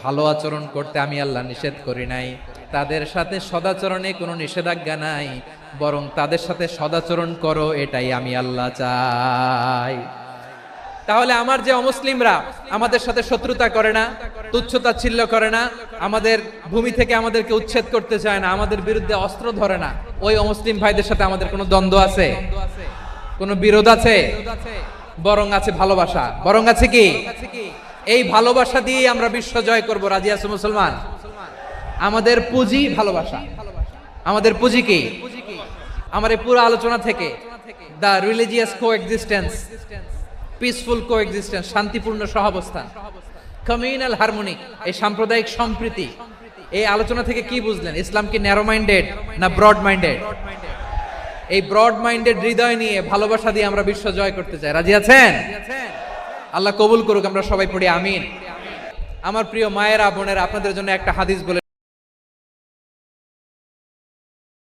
ভালো আচরণ করতে আমি আল্লাহ নিষেধ করি নাই, তাদের সাথে সদাচরণে কোনো নিষেধাজ্ঞা নাই, বরং তাদের সাথে সদাচরণ করো, এটাই আমি আল্লাহ চাই। তাহলে আমার যে অমুসলিমরা আমাদের সাথে শত্রুতা করে না, তুচ্ছতাচ্ছিল্য করে না, আমাদের ভূমি থেকে আমাদেরকে উচ্ছেদ করতে চায় না, আমাদের বিরুদ্ধে অস্ত্র ধরে না, ওই অমুসলিম ভাইদের সাথে আমাদের কোনো দ্বন্দ্ব আছে? কোনো বিরোধ আছে? বরং আছে ভালোবাসা। বরং আছে কি? এই ভালোবাসা দিয়ে আমরা বিশ্ব জয় করব। রাজি আছো মুসলমান? আমাদের পুঁজি ভালোবাসা। আমাদের পুঁজি কি? আমার এই পুরো আলোচনা থেকে দা রিলিজিয়াস কোএক্সিস্টেন্স, পিসফুল কোএক্সিস্টেন্স, শান্তিপূর্ণ সহাবস্থান, কমিউনাল হারমোনি, এই সাম্প্রদায়িক সম্প্রীতি, এই আলোচনা থেকে কি বুঝলেন? ইসলাম কি ন্যারো মাইন্ডেড না ব্রড মাইন্ডেড? এই ব্রড মাইন্ডেড হৃদয় নিয়ে, ভালোবাসা দিয়ে আমরা বিশ্ব জয় করতে চাই। রাজি আছেন? আল্লাহ কবুল করুক। আমরা সবাই পড়ি আমিন। আমার প্রিয় মায়েরা, বোনেরা, আপনাদের জন্য একটা হাদিস বলে